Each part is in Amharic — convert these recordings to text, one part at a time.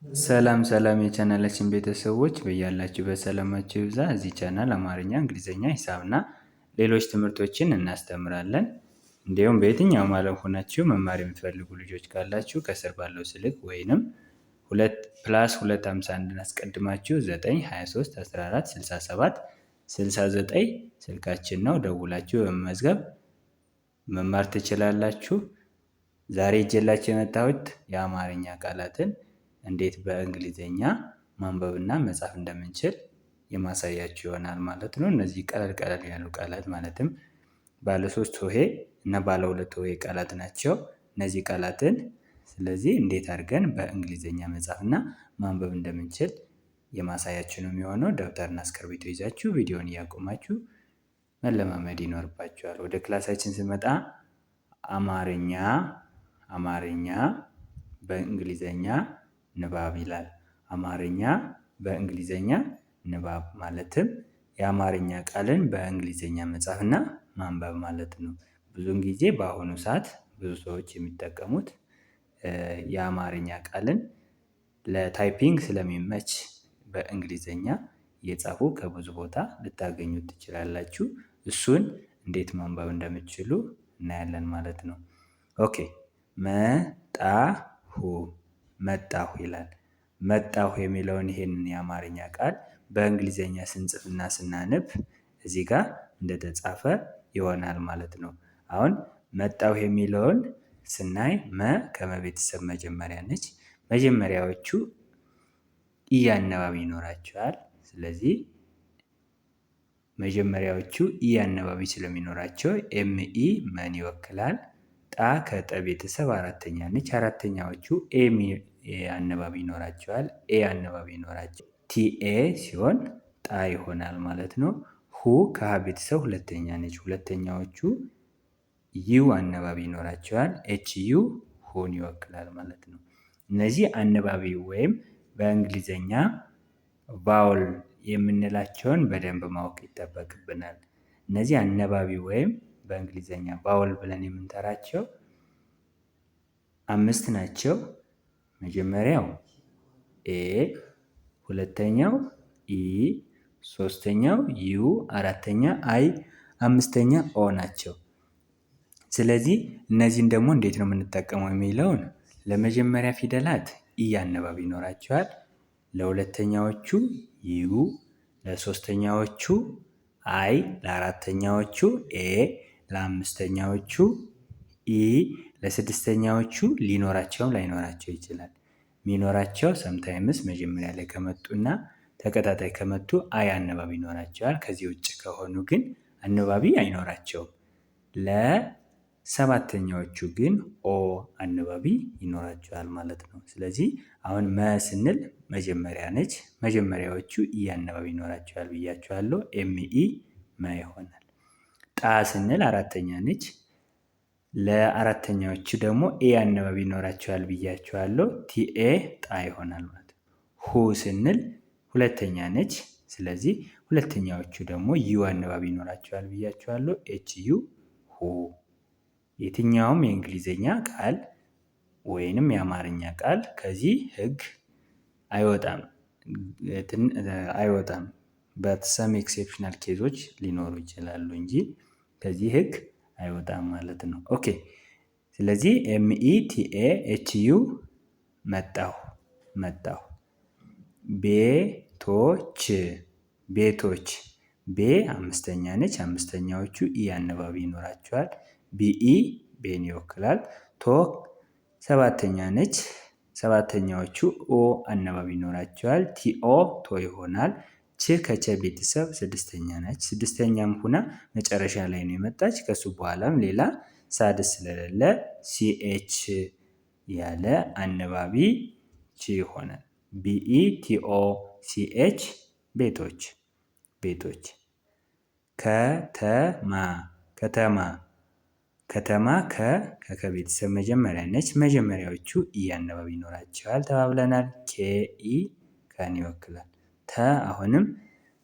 ሰላም ሰላም የቻናላችን ቤተሰቦች በያላችሁበት ሰላማችሁ ይብዛ። እዚህ ቻናል አማርኛ፣ እንግሊዝኛ፣ ሂሳብና ሌሎች ትምህርቶችን እናስተምራለን። እንዲሁም በየትኛውም ዓለም ሆናችሁ መማር የምትፈልጉ ልጆች ካላችሁ ከስር ባለው ስልክ ወይንም +251 አስቀድማችሁ 923 14 67 69 ስልካችን ነው። ደውላችሁ በመመዝገብ መማር ትችላላችሁ። ዛሬ ይዤላችሁ የመጣሁት የአማርኛ ቃላትን እንዴት በእንግሊዝኛ ማንበብና መጻፍ እንደምንችል የማሳያችሁ ይሆናል ማለት ነው። እነዚህ ቀለል ያሉ ቃላት ማለትም ባለ 3 ሆሄ እና ባለ 2 ሆሄ ቃላት ናቸው። እነዚህ ቃላትን ስለዚህ እንዴት አድርገን በእንግሊዝኛ መጻፍና ማንበብ እንደምንችል የማሳያችሁ ነው የሚሆነው። ደብተርና እስክርቢቶ ይዛችሁ ቪዲዮውን እያቆማችሁ መለማመድ ይኖርባችኋል። ወደ ክላሳችን ስንመጣ አማርኛ በእንግሊዝኛ ንባብ ይላል። አማርኛ በእንግሊዝኛ ንባብ ማለትም የአማርኛ ቃልን በእንግሊዝኛ መጻፍና ማንበብ ማለት ነው። ብዙውን ጊዜ በአሁኑ ሰዓት ብዙ ሰዎች የሚጠቀሙት የአማርኛ ቃልን ለታይፒንግ ስለሚመች በእንግሊዝኛ እየጻፉ ከብዙ ቦታ ልታገኙት ትችላላችሁ። እሱን እንዴት ማንበብ እንደምትችሉ እናያለን ማለት ነው። ኦኬ መጣሁ ይላል። መጣሁ የሚለውን ይሄንን የአማርኛ ቃል በእንግሊዝኛ ስንጽፍና ስናነብ እዚህ ጋር እንደተጻፈ ይሆናል ማለት ነው። አሁን መጣሁ የሚለውን ስናይ ከመቤተሰብ መጀመሪያ ነች። መጀመሪያዎቹ ኢ አነባቢ ይኖራቸዋል። ስለዚህ መጀመሪያዎቹ ኢ አነባቢ ስለሚኖራቸው ኤምኢ መን ይወክላል። ጣ ከጠ ቤተሰብ አራተኛ ነች። አራተኛዎቹ ኤ አነባቢ ይኖራቸዋል። ኤ አነባቢ ይኖራቸው ቲኤ ሲሆን ጣ ይሆናል ማለት ነው። ሁ ከሀ ቤተሰብ ሁለተኛ ነች። ሁለተኛዎቹ ዩ አነባቢ ይኖራቸዋል። ኤች ዩ ሁን ይወክላል ማለት ነው። እነዚህ አነባቢ ወይም በእንግሊዝኛ ቫውል የምንላቸውን በደንብ ማወቅ ይጠበቅብናል። እነዚህ አነባቢ ወይም በእንግሊዝኛ ቫውል ብለን የምንጠራቸው 5 ናቸው። መጀመሪያው ኤ፣ ሁለተኛው ኢ፣ ሶስተኛው ዩ፣ አራተኛ አይ፣ አምስተኛ ኦ ናቸው። ስለዚህ እነዚህን ደግሞ እንዴት ነው የምንጠቀመው የሚለውን ለመጀመሪያ ፊደላት ኢ አነባቢ ይኖራቸዋል። ለሁለተኛዎቹ ዩ፣ ለሶስተኛዎቹ አይ፣ ለአራተኛዎቹ ኤ፣ ለአምስተኛዎቹ ኢ፣ ለስድስተኛዎቹ ሊኖራቸውም ላይኖራቸው ይችላል። ሚኖራቸው ሰምታይምስ መጀመሪያ ላይ ከመጡና ተከታታይ ከመጡ አይ አነባቢ ይኖራቸዋል። ከዚህ ውጭ ከሆኑ ግን አነባቢ አይኖራቸውም። ለሰባተኛዎቹ ግን ኦ አነባቢ ይኖራቸዋል ማለት ነው። ስለዚህ አሁን ስንል መጀመሪያ ነች። መጀመሪያዎቹ ኢ አነባቢ ይኖራቸዋል ብያቸዋለሁ። ኤምኢ መ ይሆናል። ጣ ስንል አራተኛ ነች። ለአራተኛዎቹ ደግሞ ኤ አነባቢ ይኖራቸዋል ብያቸዋለሁ። ቲኤ ጣ ይሆናል ማለት ነው። ሁ ስንል ሁለተኛ ነች። ስለዚህ ሁለተኛዎቹ ደግሞ ዩ አነባቢ ይኖራቸዋል ብያቸዋለሁ። ኤች ዩ ሁ። የትኛውም የእንግሊዝኛ ቃል ወይንም የአማርኛ ቃል ከዚህ ህግ አይወጣም። በሰም ኤክሴፕሽናል ኬዞች ሊኖሩ ይችላሉ እንጂ ከዚህ ህግ አይወጣም ማለት ነው። ኦኬ ስለዚህ ኤምኢ ቲኤ ኤች ዩ መጣሁ። ቤቶች ቤ አምስተኛ ነች። አምስተኛዎቹ ኢ አነባቢ ይኖራቸዋል። ቢኢ ቤን ይወክላል። ቶ ሰባተኛ ነች። ሰባተኛዎቹ ኦ አነባቢ ይኖራቸዋል። ቲኦ ቶ ይሆናል። ች ከቸ ቤተሰብ ስድስተኛ ነች። ስድስተኛም ሁና መጨረሻ ላይ ነው የመጣች። ከሱ በኋላም ሌላ ሳድስ ስለሌለ ሲኤች ያለ አነባቢ ች ይሆናል። ቢኢ ቲኦ ሲኤች ቤቶች። ከተማ ከቤተሰብ መጀመሪያ ነች። መጀመሪያዎቹ ኢ አነባቢ ይኖራቸዋል ተባብለናል። ኬኢ ከን ይወክላል። ተ አሁንም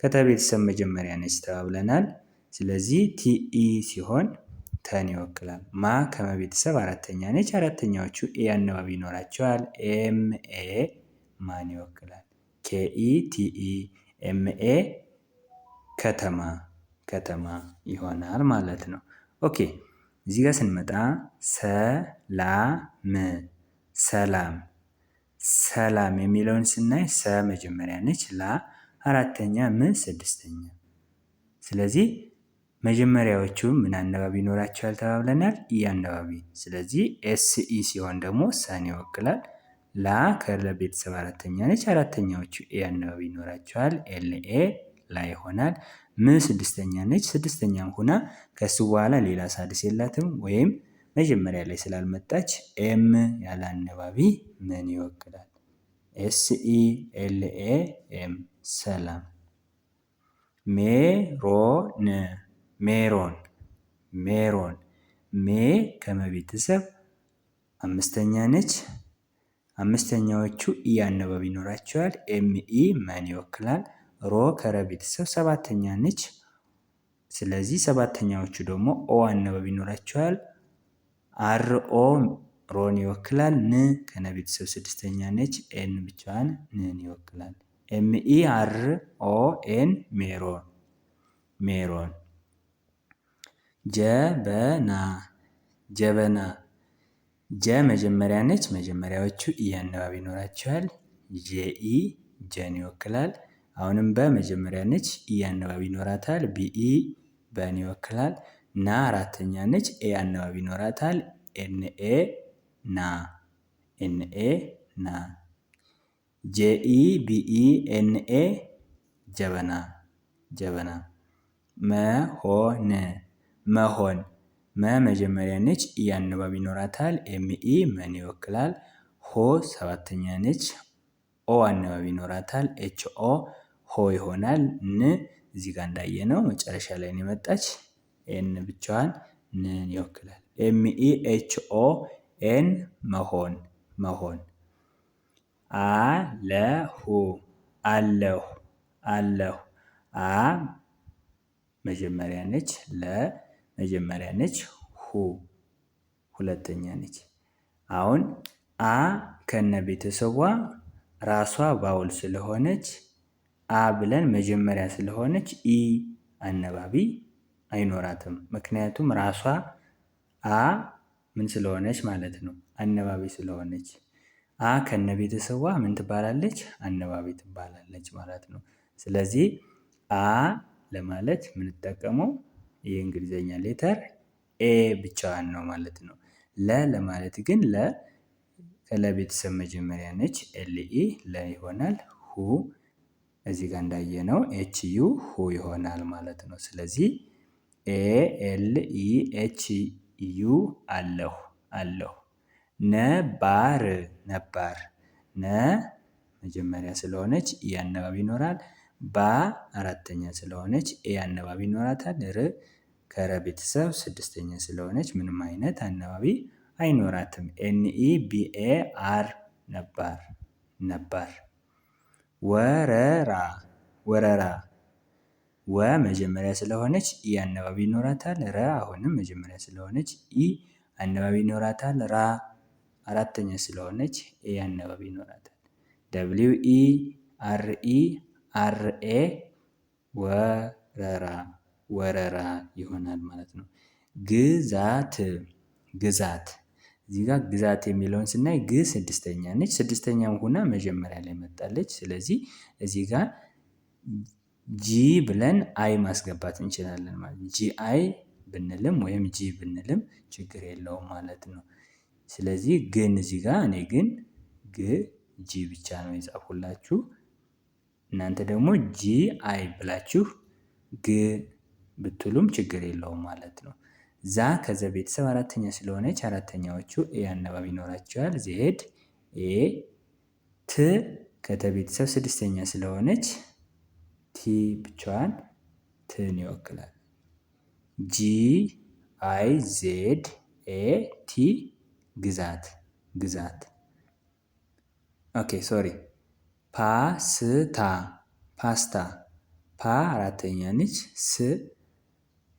ከተቤተሰብ መጀመሪያ ነች ተባብለናል። ስለዚህ ቲኢ ሲሆን ተን ይወክላል። ማ ከመቤተሰብ አራተኛ ነች። አራተኛዎቹ ኤ አነባቢ ይኖራቸዋል። ኤም ኤ ማን ይወክላል? ኬኢ ቲኢ ኤምኤ ከተማ ከተማ ይሆናል ማለት ነው። ኦኬ እዚህ ጋር ስንመጣ ሰላም ሰላም ሰላም የሚለውን ስናይ ሰ መጀመሪያ ነች፣ ላ አራተኛ፣ ም ስድስተኛ። ስለዚህ መጀመሪያዎቹ ምን አነባቢ ይኖራቸዋል ተባብለናል? ኢ አነባቢ። ስለዚህ ኤስኢ ሲሆን ደግሞ ሰን ይወክላል። ላ ከለቤተሰብ አራተኛ ነች፣ አራተኛዎቹ ኤ አነባቢ ይኖራቸዋል። ኤልኤ ላ ይሆናል። ም ስድስተኛ ነች፣ ስድስተኛም ሁና ከሱ በኋላ ሌላ ሳድስ የላትም ወይም መጀመሪያ ላይ ስላልመጣች ኤም ያለ አነባቢ ምን ይወክላል? ኤስኢ ኤልኤ ኤም ሰላም። ሜሮን ሜሮን ሜሮን ሜ ከመቤተሰብ አምስተኛ ነች። አምስተኛዎቹ ኢ አነባቢ ይኖራቸዋል። ኤምኢ መን ይወክላል። ሮ ከረ ቤተሰብ ሰባተኛ ነች። ስለዚህ ሰባተኛዎቹ ደግሞ ኦ አነባቢ ይኖራቸዋል። አርኦ ሮን ይወክላል። ን ከነ ቤተሰብ ስድስተኛ ነች። ኤን ብቻዋን ንን ይወክላል። ኤምኢ አር ኦ ኤን ሜሮን ሜሮን። ጀበና ጀበና ጀ መጀመሪያ ነች። መጀመሪያዎቹ ኢ አነባቢ ይኖራቸዋል። ጄኢ ጀን ይወክላል። አሁንም በመጀመሪያ ነች። ኢ አነባቢ ይኖራታል። ቢኢ በን ይወክላል። ና አራተኛ ነች። ኤ አነባቢ ይኖራታል። ኤንኤ ና ኤንኤ ና። ጄኢ ቢኢ ኤንኤ ጀበና ጀበና። መሆን መሆን መ መጀመሪያ ነች። ኢ አነባቢ ይኖራታል። ኤምኢ መን ይወክላል። ሆ ሰባተኛ ነች። ኦ አነባቢ ይኖራታል። ኤች ኦ ሆ ይሆናል። ን እዚህ ጋር እንዳየነው መጨረሻ ላይ ነው የመጣች። ኤን ብቻዋን ንን ይወክላል። ኤምኢ ኤች ኦ ኤን መሆን መሆን። አለሁ አለሁ አለሁ። አ መጀመሪያ ነች። ለ መጀመሪያ ነች። ሁ ሁለተኛ ነች። አሁን አ ከነ ቤተሰቧ ራሷ ባውል ስለሆነች አ ብለን መጀመሪያ ስለሆነች ኢ አነባቢ አይኖራትም። ምክንያቱም ራሷ አ ምን ስለሆነች ማለት ነው? አነባቢ ስለሆነች። አ ከነ ቤተሰቧ ምን ትባላለች? አነባቢ ትባላለች ማለት ነው። ስለዚህ አ ለማለት የምንጠቀመው የእንግሊዘኛ ሌተር ኤ ብቻዋን ነው ማለት ነው። ለ ለማለት ግን ለ ከለቤተሰብ መጀመሪያ ነች። ኤልኢ ለ ይሆናል። ሁ እዚህ ጋር እንዳየነው ኤች ዩ ሁ ይሆናል ማለት ነው። ስለዚህ ኤ ኤል ኢ ኤች ዩ አለሁ አለሁ። ነባር ነባር ነ መጀመሪያ ስለሆነች ኢ አነባቢ ይኖራል። ባ አራተኛ ስለሆነች ኤ አነባቢ ይኖራታል። ር ከረ ቤተሰብ ስድስተኛ ስለሆነች ምንም አይነት አነባቢ አይኖራትም። ኤንኢ ቢኤ አር ነባር ነባር። ወረራ ወረራ ወ መጀመሪያ ስለሆነች ኢ አነባቢ ይኖራታል። ረ አሁንም መጀመሪያ ስለሆነች ኢ አነባቢ ይኖራታል። ራ አራተኛ ስለሆነች ኤ አነባቢ ይኖራታል። ደብሊው ኢ አር ኢ አር ኤ ወረራ ወረራ ይሆናል ማለት ነው። ግዛት ግዛት እዚህ ጋር ግዛት የሚለውን ስናይ ግ ስድስተኛ ነች። ስድስተኛም ሆና መጀመሪያ ላይ መጣለች። ስለዚህ እዚህ ጋር ጂ ብለን አይ ማስገባት እንችላለን ማለት ነው። ጂ አይ ብንልም ወይም ጂ ብንልም ችግር የለውም ማለት ነው። ስለዚህ ግን እዚህ ጋር እኔ ግን ግ ጂ ብቻ ነው የጻፉላችሁ። እናንተ ደግሞ ጂ አይ ብላችሁ ግ ብትሉም ችግር የለውም ማለት ነው። ዛ ከዘ ቤተሰብ አራተኛ ስለሆነች አራተኛዎቹ ኤ አነባቢ ይኖራቸዋል። ዜድ ኤ ት ከተ ቤተሰብ ስድስተኛ ስለሆነች ቲ ብቻዋን ትን ይወክላል። ጂ አይ ዜድ ኤ ቲ ግዛት ግዛት። ኦኬ ሶሪ ፓስታ ፓስታ ፓ አራተኛ ነች። ስ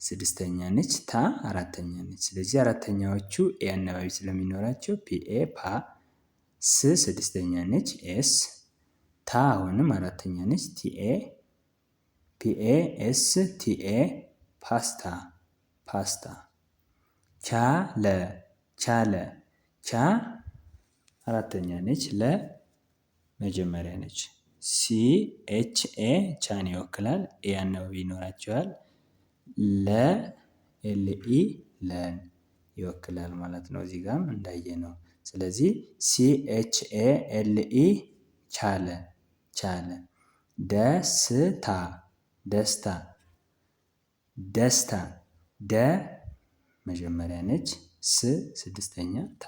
ስድስተኛ ነች። ታ አራተኛ ነች። ስለዚህ አራተኛዎቹ ኤ አነባቢ ስለሚኖራቸው ፒኤ ፓ። ስ ስድስተኛ ነች። ኤስ ታ አሁንም አራተኛ ነች። ቲኤ ፒኤኤስ ቲኤ ፓስታ ፓስታ። ቻለ ቻለ ቻ አራተኛ ነች። ለ መጀመሪያ ነች። ሲኤችኤ ቻን ይወክላል። ኤ አናባቢ ይኖራቸዋል። ለኤልኢ ለን ይወክላል ማለት ነው። እዚህ ጋርም እንዳየ ነው። ስለዚህ ሲኤችኤልኢ ቻለ ቻለ። ደስታ ደስታ ደስታ ደ መጀመሪያ ነች። ስ ስድስተኛ ታ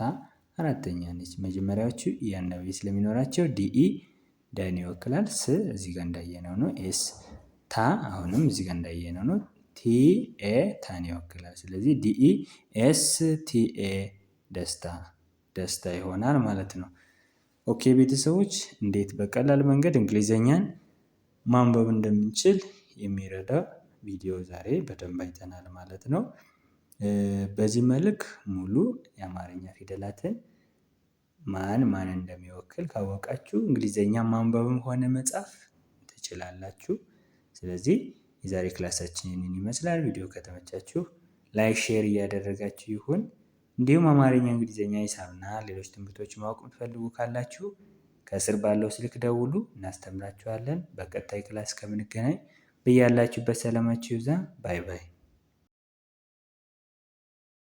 አራተኛ ነች። መጀመሪያዎቹ ኢ አናባቢ ስለሚኖራቸው ዲኢ ደን ይወክላል። ስ እዚህ ጋር እንዳየነው ነው። ኤስ ታ አሁንም እዚህ ጋር እንዳየነው ነው። ቲኤ ታን ይወክላል። ስለዚህ ዲኢ ኤስ ቲኤ ደስታ ደስታ ይሆናል ማለት ነው። ኦኬ ቤተሰቦች እንዴት በቀላል መንገድ እንግሊዘኛን ማንበብ እንደምንችል የሚረዳ ቪዲዮ ዛሬ በደንብ አይተናል ማለት ነው። በዚህ መልክ ሙሉ የአማርኛ ፊደላትን ማን ማን እንደሚወክል ካወቃችሁ እንግሊዘኛ ማንበብም ሆነ መጻፍ ትችላላችሁ። ስለዚህ የዛሬ ክላሳችን ይህንን ይመስላል። ቪዲዮ ከተመቻችሁ ላይክ፣ ሼር እያደረጋችሁ ይሁን። እንዲሁም አማርኛ፣ እንግሊዘኛ፣ ሂሳብና ሌሎች ትምህርቶች ማወቅ የምትፈልጉ ካላችሁ ከስር ባለው ስልክ ደውሉ፣ እናስተምራችኋለን። በቀጣይ ክላስ ከምንገናኝ በያላችሁበት ሰላማችሁ ይብዛ። ባይ ባይ።